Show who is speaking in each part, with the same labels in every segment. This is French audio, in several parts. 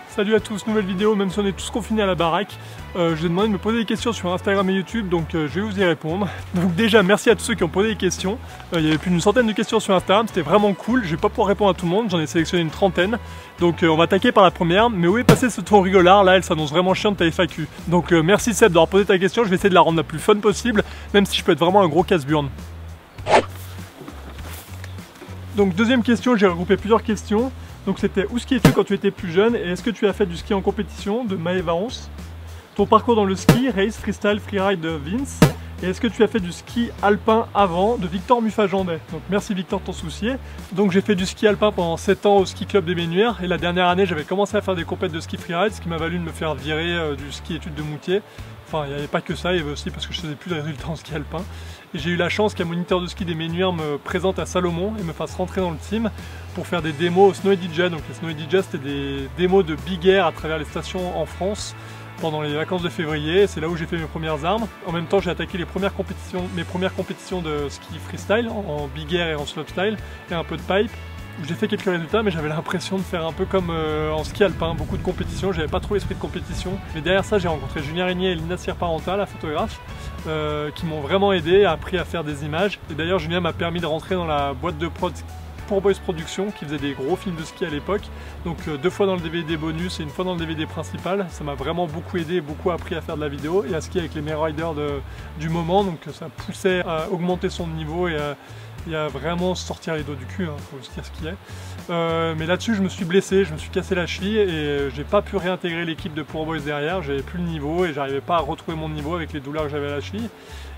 Speaker 1: Salut à tous, nouvelle vidéo, même si on est tous confinés à la baraque. Je vous ai demandé de me poser des questions sur Instagram et YouTube, donc je vais vous y répondre. Donc déjà, merci à tous ceux qui ont posé des questions. Il y avait plus d'une centaine de questions sur Instagram, c'était vraiment cool. Je vais pas pouvoir répondre à tout le monde, j'en ai sélectionné une trentaine. Donc on va attaquer par la première. Mais où est passé ce ton rigolard? Là, elle s'annonce vraiment chiante ta FAQ. Donc merci Seb d'avoir posé ta question, je vais essayer de la rendre la plus fun possible, même si je peux être vraiment un gros casse-burne. Donc deuxième question, j'ai regroupé plusieurs questions. Donc c'était où skiais-tu quand tu étais plus jeune et est-ce que tu as fait du ski en compétition de Maëva 11? Ton parcours dans le ski, race, freestyle, freeride de Vince. Et est-ce que tu as fait du ski alpin avant de Victor Muffajandet? Donc merci Victor de ton souci. Donc j'ai fait du ski alpin pendant 7 ans au ski club des Menuires et la dernière année j'avais commencé à faire des compètes de ski freeride, ce qui m'a valu de me faire virer du ski études de Moutier. Enfin il n'y avait pas que ça, il y avait aussi parce que je faisais plus de résultats en ski alpin. Et j'ai eu la chance qu'un moniteur de ski des Menuires me présente à Salomon et me fasse rentrer dans le team pour faire des démos au Snowy DJ. Donc les Snowy DJ c'était des démos de big air à travers les stations en France pendant les vacances de février. C'est là où j'ai fait mes premières armes. En même temps j'ai attaqué mes premières compétitions de ski freestyle en big air et en slopestyle et un peu de pipe. J'ai fait quelques résultats mais j'avais l'impression de faire un peu comme en ski alpin, beaucoup de compétitions, j'avais pas trop l'esprit de compétition. Mais derrière ça j'ai rencontré Julien Régnier et Lina Sierparenta, la photographe, qui m'ont vraiment aidé, appris à faire des images. Et d'ailleurs Julien m'a permis de rentrer dans la boîte de prod Poor Boys Productions qui faisait des gros films de ski à l'époque. Donc 2 fois dans le DVD bonus et 1 fois dans le DVD principal. Ça m'a vraiment beaucoup aidé et beaucoup appris à faire de la vidéo et à skier avec les meilleurs riders du moment. Donc ça poussait à augmenter son niveau et à vraiment sortir les dos du cul, faut se dire ce qu'il est. Mais là-dessus je me suis blessé, je me suis cassé la cheville et j'ai pas pu réintégrer l'équipe de Poor Boys derrière, j'avais plus le niveau et j'arrivais pas à retrouver mon niveau avec les douleurs que j'avais à la cheville.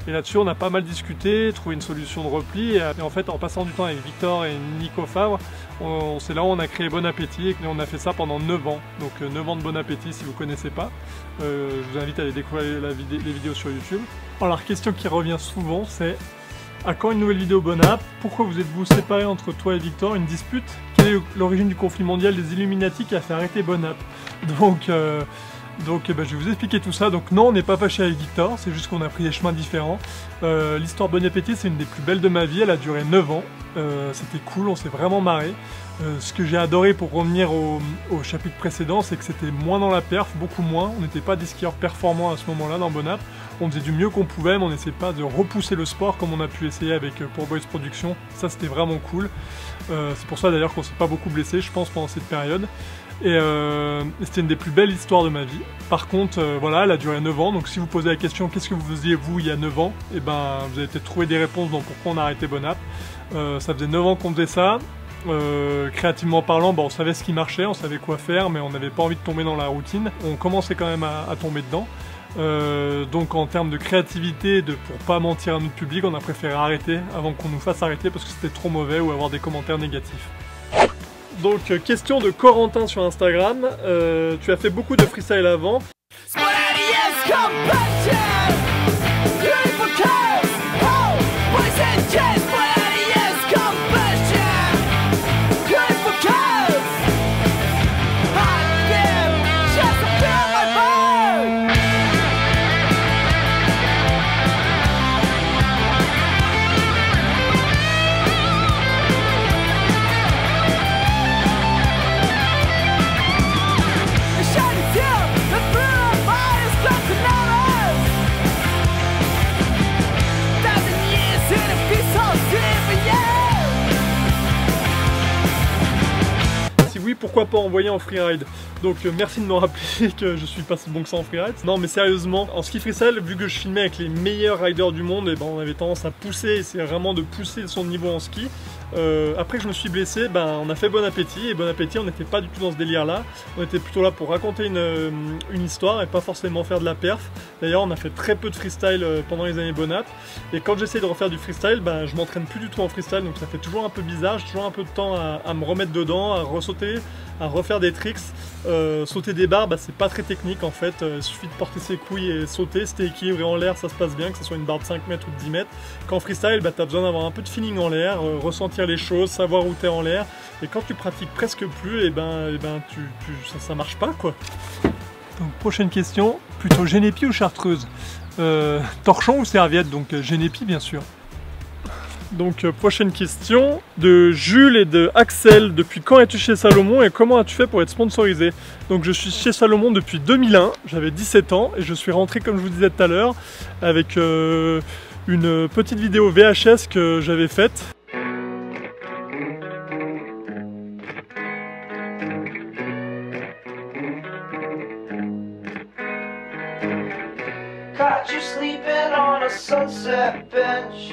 Speaker 1: Et là-dessus on a pas mal discuté, trouvé une solution de repli et en fait en passant du temps avec Victor et Nico Favre, c'est là où on a créé Bon Appétit et on a fait ça pendant 9 ans. Donc 9 ans de Bon Appétit si vous connaissez pas. Je vous invite à aller découvrir les vidéos sur YouTube. Alors la question qui revient souvent c'est: à quand une nouvelle vidéo Bon App? Pourquoi vous êtes-vous séparés entre toi et Victor? Une dispute? Quelle est l'origine du conflit mondial des Illuminati qui a fait arrêter Bon App? Donc je vais vous expliquer tout ça. Donc non, on n'est pas fâché avec Victor, c'est juste qu'on a pris des chemins différents. L'histoire Bon Appétit, c'est une des plus belles de ma vie, elle a duré 9 ans. C'était cool, on s'est vraiment marré. Ce que j'ai adoré pour revenir au chapitre précédent, c'est que c'était moins dans la perf, beaucoup moins. On n'était pas des skieurs performants à ce moment-là dans Bon App. On faisait du mieux qu'on pouvait, mais on n'essayait pas de repousser le sport comme on a pu essayer avec Poor Boys Productions. Ça, c'était vraiment cool. C'est pour ça d'ailleurs qu'on s'est pas beaucoup blessé, je pense, pendant cette période. Et c'était une des plus belles histoires de ma vie. Par contre, voilà, elle a duré 9 ans. Donc si vous posez la question qu'est-ce que vous faisiez vous il y a 9 ans, et ben vous avez peut-être trouvé des réponses dans pourquoi on a arrêté Bon App. Ça faisait 9 ans qu'on faisait ça. Créativement parlant, on savait ce qui marchait, on savait quoi faire, mais on n'avait pas envie de tomber dans la routine. On commençait quand même à tomber dedans. Donc en termes de créativité, pour pas mentir à notre public, on a préféré arrêter avant qu'on nous fasse arrêter parce que c'était trop mauvais ou avoir des commentaires négatifs. Donc question de Corentin sur Instagram, tu as fait beaucoup de freestyle avant. Pourquoi pas envoyer en freeride? Donc merci de me rappeler que je suis pas si bon que ça en freeride. Non mais sérieusement, en ski freestyle, vu que je filmais avec les meilleurs riders du monde, et on avait tendance à pousser, c'est vraiment de pousser son niveau en ski. Après que je me suis blessé, on a fait Bon Appétit, et Bon Appétit on n'était pas du tout dans ce délire là, on était plutôt là pour raconter une histoire et pas forcément faire de la perf. D'ailleurs on a fait très peu de freestyle pendant les années Bon App, et quand j'essaie de refaire du freestyle, je m'entraîne plus du tout en freestyle, donc ça fait toujours un peu bizarre, j'ai toujours un peu de temps à me remettre dedans, à ressauter, à refaire des tricks. Sauter des barres, c'est pas très technique en fait, il suffit de porter ses couilles et sauter, si t'es équilibré en l'air ça se passe bien, que ce soit une barre de 5 mètres ou de 10 mètres. Qu'en freestyle, t'as besoin d'avoir un peu de feeling en l'air, ressentir les choses, savoir où t'es en l'air, et quand tu pratiques presque plus, ça marche pas quoi. Donc prochaine question, plutôt Genépi ou Chartreuse? torchon ou serviette, donc Génépi bien sûr. Donc prochaine question de Jules et de Axel. Depuis quand es-tu chez Salomon et comment as-tu fait pour être sponsorisé? Donc je suis chez Salomon depuis 2001, j'avais 17 ans et je suis rentré comme je vous disais tout à l'heure avec une petite vidéo VHS que j'avais faite.
Speaker 2: Caught you sleeping on a sunset bench.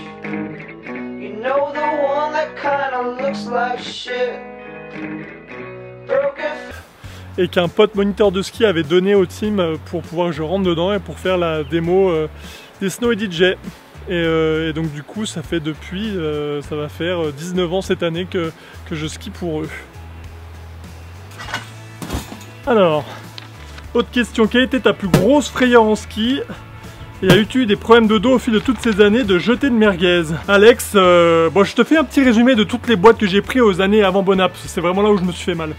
Speaker 2: You know the one that kinda looks like shit. Broken.
Speaker 1: Et qu'un pote moniteur de ski avait donné au team pour pouvoir que je rentre dedans et pour faire la démo des Snow et DJ. Et donc du coup ça fait depuis, ça va faire 19 ans cette année que je skie pour eux. Alors, autre question, quelle était ta plus grosse frayeur en ski? Et as-tu eu des problèmes de dos au fil de toutes ces années de jeter de merguez? Alex, bon, je te fais un petit résumé de toutes les boîtes que j'ai pris aux années avant Bonap, c'est vraiment là où je me suis fait mal.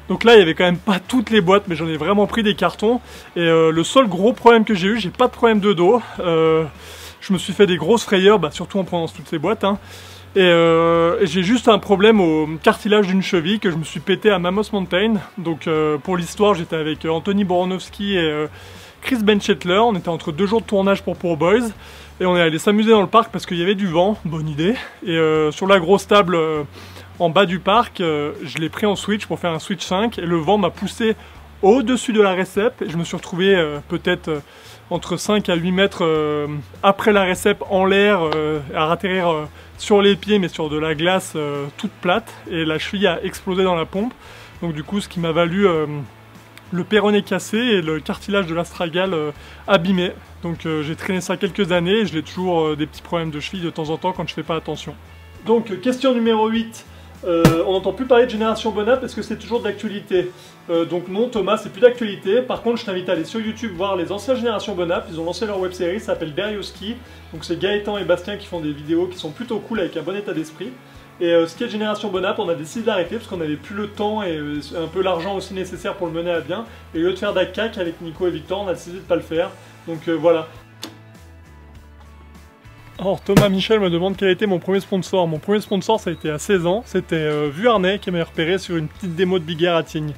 Speaker 1: Donc là il y avait quand même pas toutes les boîtes mais j'en ai vraiment pris des cartons. Et le seul gros problème que j'ai eu, j'ai pas de problème de dos. Je me suis fait des grosses frayeurs, surtout en prenant toutes ces boîtes. Hein. Et j'ai juste un problème au cartilage d'une cheville que je me suis pété à Mammoth Mountain. Donc pour l'histoire j'étais avec Anthony Boronowski et Chris Benchetler. On était entre 2 jours de tournage pour Poor Boys. Et on est allé s'amuser dans le parc parce qu'il y avait du vent, bonne idée. Et sur la grosse table en bas du parc, je l'ai pris en switch pour faire un switch 5 et le vent m'a poussé au-dessus de la récep et je me suis retrouvé peut-être entre 5 à 8 mètres après la récep en l'air à atterrir sur les pieds mais sur de la glace toute plate et la cheville a explosé dans la pompe. Donc du coup ce qui m'a valu le péroné cassé et le cartilage de l'astragale abîmé. Donc j'ai traîné ça quelques années et je l'ai toujours des petits problèmes de cheville de temps en temps quand je fais pas attention. Donc question numéro 8. On n'entend plus parler de Génération Bonap, est-ce que c'est toujours d'actualité? Donc non Thomas, c'est plus d'actualité. Par contre je t'invite à aller sur YouTube voir les anciennes Génération Bonap. Ils ont lancé leur web série, ça s'appelle Derrière Ski. Donc c'est Gaëtan et Bastien qui font des vidéos qui sont plutôt cool avec un bon état d'esprit. Et ce qui est Génération Bonap, on a décidé d'arrêter parce qu'on n'avait plus le temps et un peu l'argent aussi nécessaire pour le mener à bien. Et au lieu de faire d'ACAC avec Nico et Victor, on a décidé de ne pas le faire. Donc voilà. Alors Thomas Michel me demande quel a été mon premier sponsor. Mon premier sponsor ça a été à 16 ans, c'était Vuarnet qui m'a repéré sur une petite démo de Big Air à Tignes.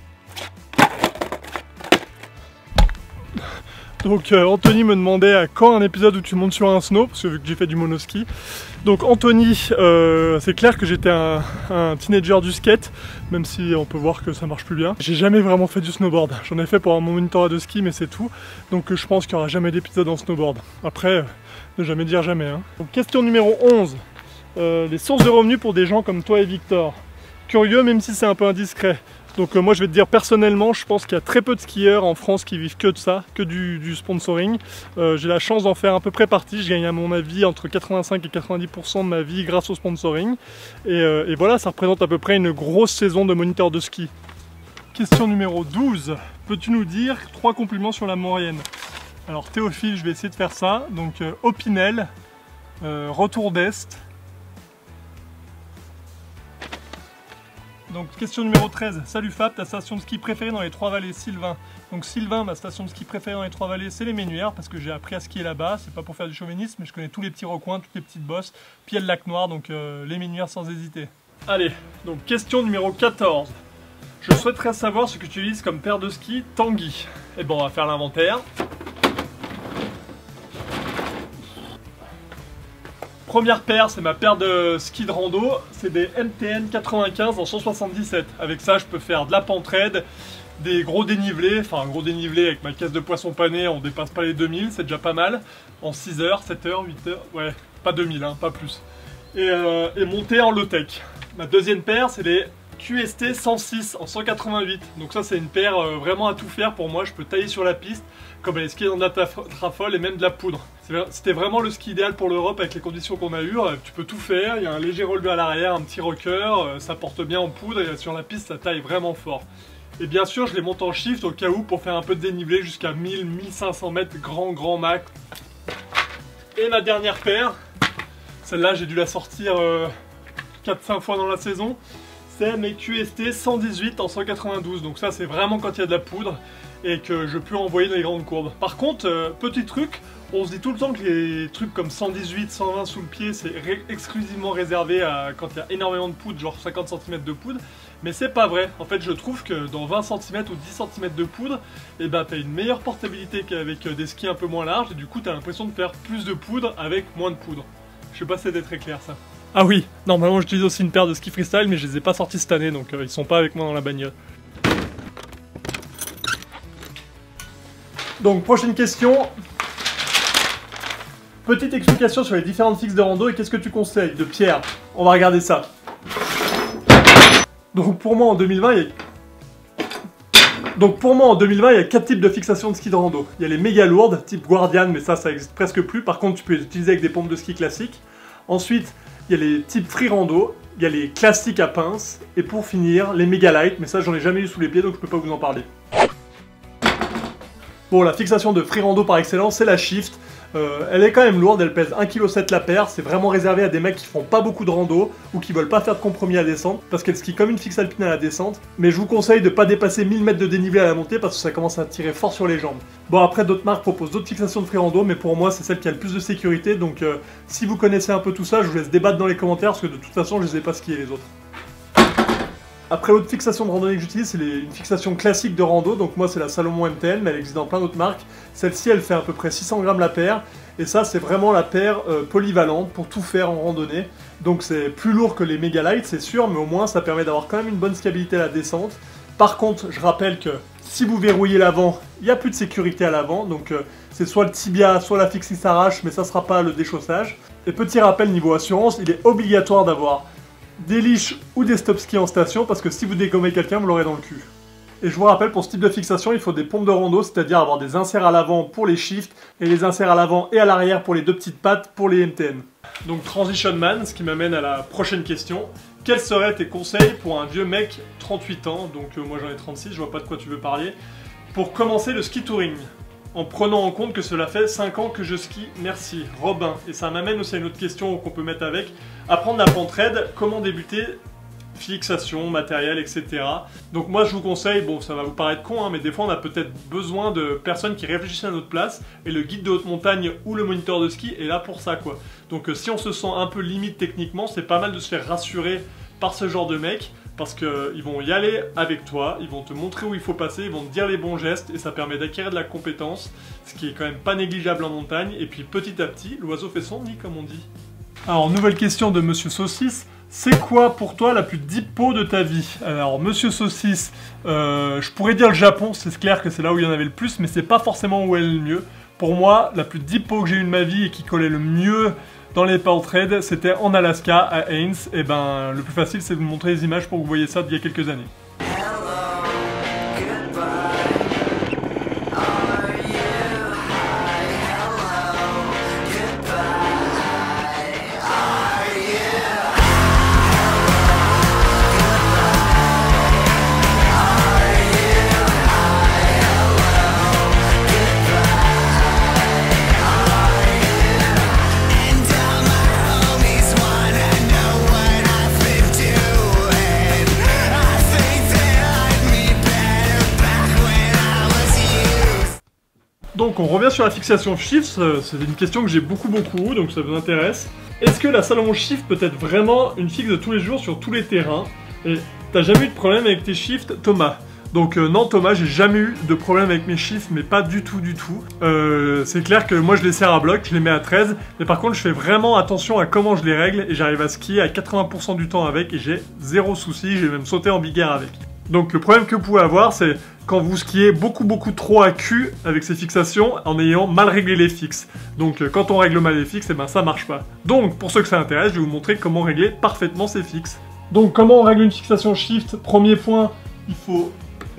Speaker 1: Donc Anthony me demandait à quand un épisode où tu montes sur un snow, parce que vu que j'ai fait du monoski. Donc Anthony, c'est clair que j'étais un teenager du skate, même si on peut voir que ça marche plus bien. J'ai jamais vraiment fait du snowboard, j'en ai fait pour mon monitorat de ski mais c'est tout. Donc je pense qu'il n'y aura jamais d'épisode en snowboard. Après, ne jamais dire jamais. Hein. Donc, question numéro 11, les sources de revenus pour des gens comme toi et Victor. Curieux même si c'est un peu indiscret. Donc moi je vais te dire personnellement, je pense qu'il y a très peu de skieurs en France qui vivent que de ça, que du sponsoring. J'ai la chance d'en faire à peu près partie, je gagne à mon avis entre 85 et 90% de ma vie grâce au sponsoring. Et voilà, ça représente à peu près une grosse saison de moniteur de ski. Question numéro 12, peux-tu nous dire 3 compliments sur la Maurienne? Alors Théophile, je vais essayer de faire ça. Donc Opinel, retour d'Est. Donc question numéro 13, salut Fab, ta station de ski préférée dans les Trois-Vallées, Sylvain. Donc Sylvain, ma station de ski préférée dans les Trois-Vallées, c'est les Ménuires, parce que j'ai appris à skier là-bas, c'est pas pour faire du chauvinisme, mais je connais tous les petits recoins, toutes les petites bosses, puis il y a le lac Noir, donc les Ménuires sans hésiter. Allez, donc question numéro 14. Je souhaiterais savoir ce que tu utilises comme paire de ski Tanguy. Et bon, on va faire l'inventaire. première paire, c'est ma paire de ski de rando, c'est des MTN 95 en 177. Avec ça, je peux faire de la pente raide, des gros dénivelés, enfin un gros dénivelé avec ma caisse de poisson pané, on dépasse pas les 2000, c'est déjà pas mal. En 6 heures, 7 heures, 8 heures, ouais, pas 2000, hein, pas plus. Et monter en low-tech. Ma deuxième paire, c'est les QST 106 en 188. Donc ça, c'est une paire vraiment à tout faire pour moi. Je peux tailler sur la piste, comme aller skier dans de la trafole et même de la poudre. C'était vraiment le ski idéal pour l'Europe avec les conditions qu'on a eues. Tu peux tout faire, il y a un léger relevé à l'arrière, un petit rocker, ça porte bien en poudre et sur la piste, ça taille vraiment fort. Et bien sûr, je les monte en shift au cas où pour faire un peu de dénivelé jusqu'à 1000-1500 mètres grand max. Et ma dernière paire, celle-là, j'ai dû la sortir 4-5 fois dans la saison. C'est mes QST 118 en 192. Donc ça, c'est vraiment quand il y a de la poudre et que je peux envoyer dans les grandes courbes. Par contre, petit truc, on se dit tout le temps que les trucs comme 118, 120 sous le pied, c'est exclusivement réservé à quand il y a énormément de poudre, genre 50 cm de poudre. Mais c'est pas vrai. En fait, je trouve que dans 20 cm ou 10 cm de poudre, eh ben, t'as une meilleure portabilité qu'avec des skis un peu moins larges. Et du coup, t'as l'impression de faire plus de poudre avec moins de poudre. Je sais pas si c'était très clair ça. Ah oui, normalement j'utilise aussi une paire de ski freestyle, mais je les ai pas sortis cette année, donc ils sont pas avec moi dans la bagnole. Donc prochaine question. Petite explication sur les différentes fixes de rando et qu'est-ce que tu conseilles de Pierre. On va regarder ça. Donc pour moi en 2020, il y a 4 types de fixations de ski de rando. Il y a les méga lourdes, type Guardian, mais ça existe presque plus. Par contre, tu peux les utiliser avec des pompes de ski classiques. Ensuite, il y a les types free rando, il y a les classiques à pince, et pour finir, les méga light, mais ça j'en ai jamais eu sous les pieds donc je peux pas vous en parler. Bon, la fixation de free rando par excellence, c'est la shift. Elle est quand même lourde, elle pèse 1,7 kg la paire, c'est vraiment réservé à des mecs qui font pas beaucoup de rando ou qui veulent pas faire de compromis à la descente parce qu'elle skie comme une fixe alpine à la descente, mais je vous conseille de pas dépasser 1000 mètres de dénivelé à la montée parce que ça commence à tirer fort sur les jambes. Bon, après d'autres marques proposent d'autres fixations de free rando, mais pour moi c'est celle qui a le plus de sécurité, donc si vous connaissez un peu tout ça, je vous laisse débattre dans les commentaires parce que de toute façon je les ai pas skiés les autres. Après, l'autre fixation de randonnée que j'utilise, c'est une fixation classique de rando. Donc moi, c'est la Salomon MTN, mais elle existe dans plein d'autres marques. Celle-ci, elle fait à peu près 600 grammes la paire. Et ça, c'est vraiment la paire polyvalente pour tout faire en randonnée. Donc c'est plus lourd que les Mega Light, c'est sûr, mais au moins, ça permet d'avoir quand même une bonne stabilité à la descente. Par contre, je rappelle que si vous verrouillez l'avant, il n'y a plus de sécurité à l'avant. Donc c'est soit le tibia, soit la fixe qui s'arrache, mais ça ne sera pas le déchaussage. Et petit rappel niveau assurance, il est obligatoire d'avoir des leashs ou des stop ski en station parce que si vous dégommez quelqu'un, vous l'aurez dans le cul. Et je vous rappelle, pour ce type de fixation, il faut des pompes de rando, c'est-à-dire avoir des inserts à l'avant pour les shifts et les inserts à l'avant et à l'arrière pour les deux petites pattes pour les MTN. Donc Transition Man, ce qui m'amène à la prochaine question. Quels seraient tes conseils pour un vieux mec 38 ans, donc moi j'en ai 36, je vois pas de quoi tu veux parler, pour commencer le ski touring? En prenant en compte que cela fait 5 ans que je skie, merci. Robin. Et ça m'amène aussi à une autre question qu'on peut mettre avec. Apprendre la pente raide, comment débuter? Fixation, matériel, etc. Donc moi je vous conseille, bon ça va vous paraître con, hein, mais des fois on a peut-être besoin de personnes qui réfléchissent à notre place, et le guide de haute montagne ou le moniteur de ski est là pour ça quoi. Donc si on se sent un peu limite techniquement, c'est pas mal de se faire rassurer par ce genre de mec, parce qu'ils vont y aller avec toi, ils vont te montrer où il faut passer, ils vont te dire les bons gestes, et ça permet d'acquérir de la compétence, ce qui est quand même pas négligeable en montagne, et puis petit à petit, l'oiseau fait son nid comme on dit. Alors nouvelle question de Monsieur Saucisse. C'est quoi pour toi la plus deep peau de ta vie? Alors Monsieur Saucisse, je pourrais dire le Japon, c'est clair que c'est là où il y en avait le plus, mais c'est pas forcément où elle est le mieux. Pour moi, la plus deep peau que j'ai eue de ma vie et qui collait le mieux dans les pentes raides, c'était en Alaska, à Haines. Et ben le plus facile c'est de vous montrer les images pour que vous voyez ça d'il y a quelques années. Donc on revient sur la fixation shift, c'est une question que j'ai beaucoup, donc ça vous intéresse. Est-ce que la Salomon Shift peut être vraiment une fixe de tous les jours sur tous les terrains? Et t'as jamais eu de problème avec tes shifts, Thomas? Donc non Thomas, j'ai jamais eu de problème avec mes chiffres, mais pas du tout du tout. C'est clair que moi je les serre à bloc, je les mets à 13, mais par contre je fais vraiment attention à comment je les règle et j'arrive à skier à 80% du temps avec et j'ai zéro souci, j'ai même sauté en big air avec. Donc le problème que vous pouvez avoir, c'est quand vous skiez beaucoup trop à cul avec ces fixations en ayant mal réglé les fixes. Donc quand on règle mal les fixes, et ben ça marche pas. Donc pour ceux que ça intéresse, je vais vous montrer comment régler parfaitement ces fixes. Donc comment on règle une fixation shift? Premier point, il faut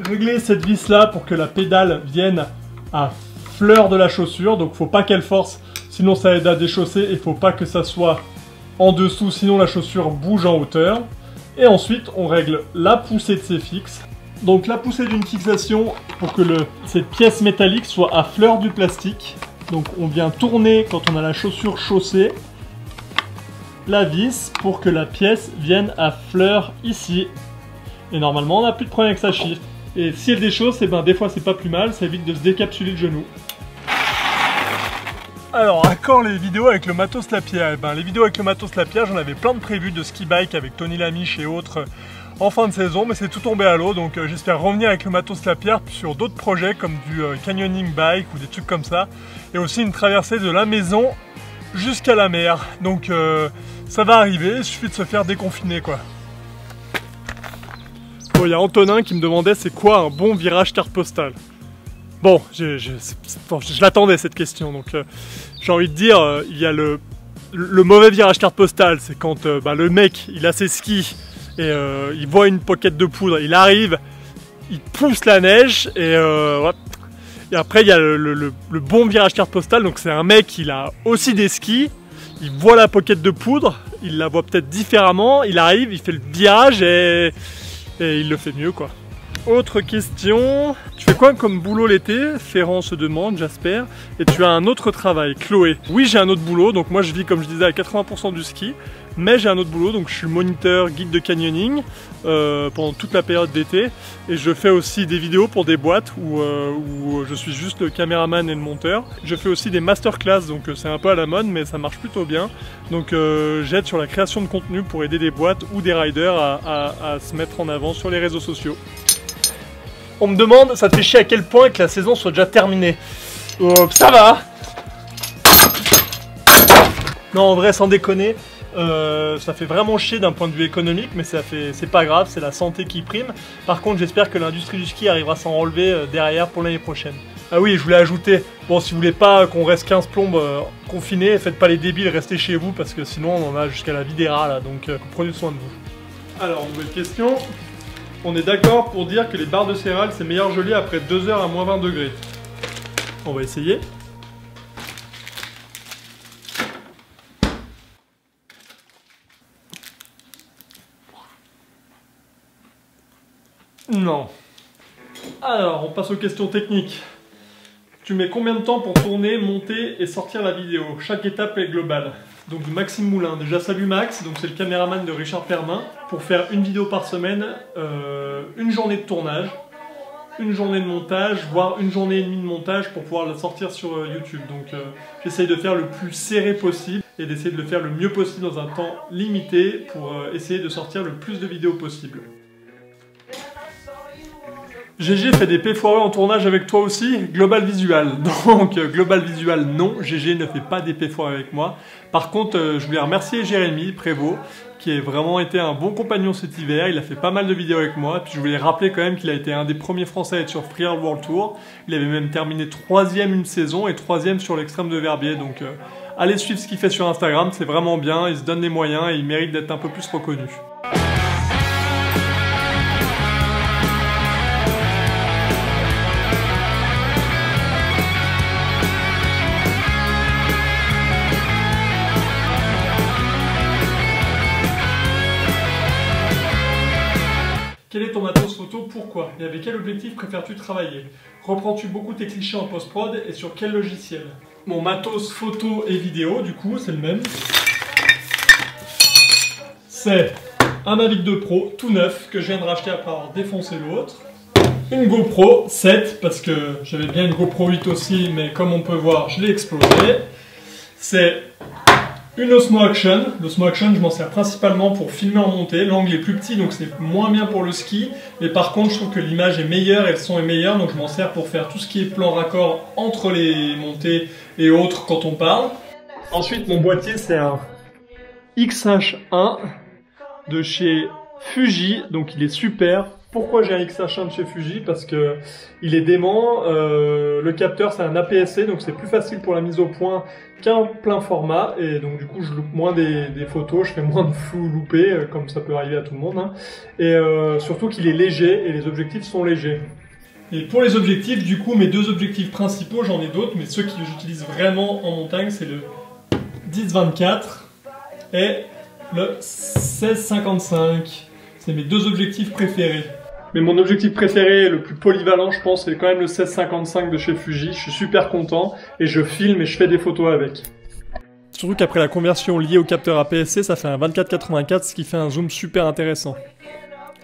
Speaker 1: régler cette vis là pour que la pédale vienne à fleur de la chaussure. Donc faut pas qu'elle force, sinon ça aide à déchausser et faut pas que ça soit en dessous, sinon la chaussure bouge en hauteur. Et ensuite, on règle la poussée de ces fixes. Donc la poussée d'une fixation pour que cette pièce métallique soit à fleur du plastique. Donc on vient tourner quand on a la chaussure chaussée la vis pour que la pièce vienne à fleur ici. Et normalement, on n'a plus de problème avec sa shift. Et si elle déchausse, et ben des fois c'est pas plus mal, ça évite de se décapsuler le genou. Alors, à quand les vidéos avec le matos Lapierre? Ben, les vidéos avec le matos Lapierre, j'en avais plein de prévues de ski bike avec Tony Lamiche et autres en fin de saison, mais c'est tout tombé à l'eau, donc j'espère revenir avec le matos Lapierre sur d'autres projets comme du canyoning bike ou des trucs comme ça, et aussi une traversée de la maison jusqu'à la mer. Donc ça va arriver, il suffit de se faire déconfiner quoi. Bon, il y a Antonin qui me demandait c'est quoi un bon virage carte postale. Bon, je l'attendais cette question, donc j'ai envie de dire, il y a le mauvais virage carte postale, c'est quand le mec il a ses skis et il voit une pocket de poudre, il arrive, il pousse la neige et ouais. Et après il y a le bon virage carte postale, donc c'est un mec il a aussi des skis, il voit la pocket de poudre, il la voit peut-être différemment, il arrive, il fait le virage et il le fait mieux quoi. Autre question, tu fais quoi comme boulot l'été? Ferrand se demande, Jasper. Et tu as un autre travail, Chloé. Oui, j'ai un autre boulot, donc moi je vis comme je disais à 80% du ski, mais j'ai un autre boulot, donc je suis moniteur, guide de canyoning pendant toute la période d'été. Et je fais aussi des vidéos pour des boîtes où je suis juste le caméraman et le monteur. Je fais aussi des masterclass, donc c'est un peu à la mode, mais ça marche plutôt bien. Donc j'aide sur la création de contenu pour aider des boîtes ou des riders à se mettre en avant sur les réseaux sociaux. On me demande, ça te fait chier à quel point que la saison soit déjà terminée? Ça va. Non, en vrai, sans déconner, ça fait vraiment chier d'un point de vue économique, mais c'est pas grave, c'est la santé qui prime. Par contre, j'espère que l'industrie du ski arrivera à s'en relever derrière pour l'année prochaine. Ah oui, je voulais ajouter, bon, si vous voulez pas qu'on reste 15 plombes confinés, faites pas les débiles, restez chez vous, parce que sinon on en a jusqu'à la vie des rats, là, donc prenez soin de vous. Alors, nouvelle question. On est d'accord pour dire que les barres de céréales c'est meilleur gelé après 2 heures à moins 20 degrés. On va essayer. Non. Alors, on passe aux questions techniques. Tu mets combien de temps pour tourner, monter et sortir la vidéo? Chaque étape est globale. Donc Maxime Moulin, déjà salut Max, donc c'est le caméraman de Richard Permin. Pour faire une vidéo par semaine, une journée de tournage, une journée de montage, voire une journée et demie de montage pour pouvoir la sortir sur YouTube. Donc j'essaye de faire le plus serré possible et d'essayer de le faire le mieux possible dans un temps limité pour essayer de sortir le plus de vidéos possible. GG fait des P foireux en tournage avec toi aussi, Global Visual. Donc Global Visual non, GG ne fait pas des P foireux avec moi. Par contre, je voulais remercier Jérémy Prévost, qui a vraiment été un bon compagnon cet hiver. Il a fait pas mal de vidéos avec moi. Puis je voulais rappeler quand même qu'il a été un des premiers Français à être sur Freeride World Tour. Il avait même terminé 3e une saison et 3e sur l'extrême de Verbier. Donc allez suivre ce qu'il fait sur Instagram, c'est vraiment bien. Il se donne les moyens et il mérite d'être un peu plus reconnu. Quel est ton matos photo? Pourquoi? Et avec quel objectif préfères-tu travailler? Reprends-tu beaucoup tes clichés en post-prod et sur quel logiciel? Mon matos photo et vidéo, du coup, c'est le même. C'est un Mavic 2 Pro tout neuf que je viens de racheter après avoir défoncé l'autre. Une GoPro 7 parce que j'avais bien une GoPro 8 aussi, mais comme on peut voir, je l'ai explosé. C'est Une Osmo Action. L'Osmo Action, je m'en sers principalement pour filmer en montée. L'angle est plus petit, donc c'est moins bien pour le ski. Mais par contre, je trouve que l'image est meilleure et le son est meilleur. Donc je m'en sers pour faire tout ce qui est plan raccord entre les montées et autres quand on parle. Ensuite, mon boîtier, c'est un XH1 de chez Fuji. Donc il est super. Pourquoi j'ai un XH1 de chez Fuji? Parce que il est dément, le capteur c'est un APS-C, donc c'est plus facile pour la mise au point qu'un plein format, et donc du coup je loupe moins des photos, je fais moins de flou loupé, comme ça peut arriver à tout le monde, hein. Et surtout qu'il est léger, et les objectifs sont légers. Et pour les objectifs, du coup mes deux objectifs principaux, j'en ai d'autres, mais ceux que j'utilise vraiment en montagne, c'est le 10-24 et le 16-55. C'est mes deux objectifs préférés. Mais mon objectif préféré, le plus polyvalent, je pense, c'est quand même le 16-55 de chez Fuji. Je suis super content et je filme et je fais des photos avec. Surtout qu'après la conversion liée au capteur APS-C, ça fait un 24-84, ce qui fait un zoom super intéressant.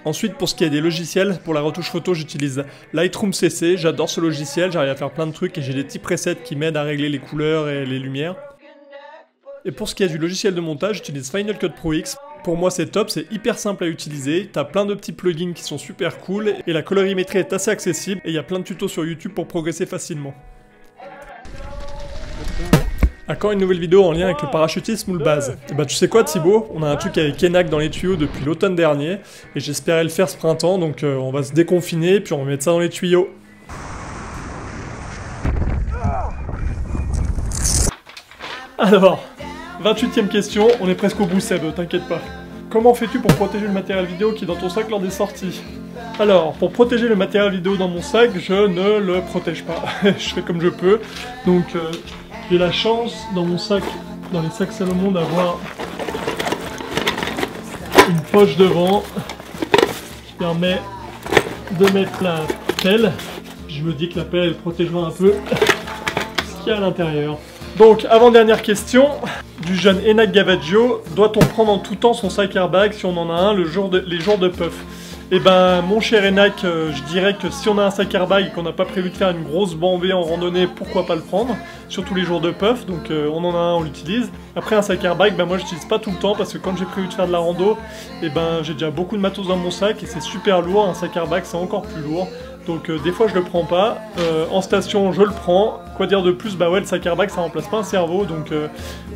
Speaker 1: Ensuite, pour ce qui est des logiciels, pour la retouche photo, j'utilise Lightroom CC. J'adore ce logiciel, j'arrive à faire plein de trucs et j'ai des petits presets qui m'aident à régler les couleurs et les lumières. Et pour ce qui est du logiciel de montage, j'utilise Final Cut Pro X. Pour moi c'est top, c'est hyper simple à utiliser, t'as plein de petits plugins qui sont super cool, et la colorimétrie est assez accessible, et il y a plein de tutos sur YouTube pour progresser facilement. À quand une nouvelle vidéo en lien avec le parachutisme ou le base? Et bah tu sais quoi Thibaut, on a un truc avec Enac dans les tuyaux depuis l'automne dernier, et j'espérais le faire ce printemps, donc on va se déconfiner, puis on va mettre ça dans les tuyaux. Alors, 28e question, on est presque au bout Seb, t'inquiète pas. Comment fais-tu pour protéger le matériel vidéo qui est dans ton sac lors des sorties? Alors, pour protéger le matériel vidéo dans mon sac, je ne le protège pas. Je fais comme je peux. Donc, j'ai la chance dans mon sac, dans les sacs Salomon, d'avoir une poche devant qui permet de mettre la pelle. Je me dis que la pelle elle protégera un peu ce qu'il y a à l'intérieur. Donc, avant-dernière question, du jeune Enac Gavaggio, doit-on prendre en tout temps son sac airbag si on en a un les jours de puff? Eh ben, mon cher Enac, je dirais que si on a un sac airbag et qu'on n'a pas prévu de faire une grosse bambée en randonnée, pourquoi pas le prendre? Surtout les jours de puff, donc on en a un, on l'utilise. Après un sac airbag, ben moi j'utilise pas tout le temps parce que quand j'ai prévu de faire de la rando, eh ben j'ai déjà beaucoup de matos dans mon sac et c'est super lourd, un sac airbag c'est encore plus lourd. Donc des fois je le prends pas, en station je le prends. Quoi dire de plus? Bah ouais, le sac airbag ça remplace pas un cerveau, donc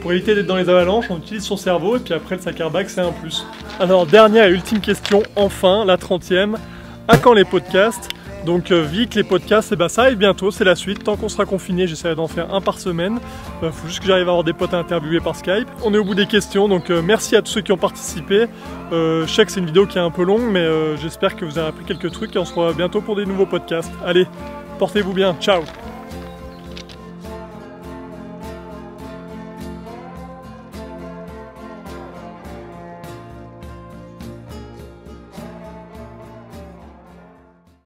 Speaker 1: pour éviter d'être dans les avalanches on utilise son cerveau et puis après le sac airbag c'est un plus. Alors dernière et ultime question, enfin la 30e, à quand les podcasts? Donc Vic, les podcasts, et bah ça arrive bientôt, c'est la suite. Tant qu'on sera confiné, j'essaierai d'en faire un par semaine. Faut juste que j'arrive à avoir des potes à interviewer par Skype. On est au bout des questions, donc merci à tous ceux qui ont participé. Je sais que c'est une vidéo qui est un peu longue, mais j'espère que vous avez appris quelques trucs et on se revoit bientôt pour des nouveaux podcasts. Allez, portez-vous bien, ciao!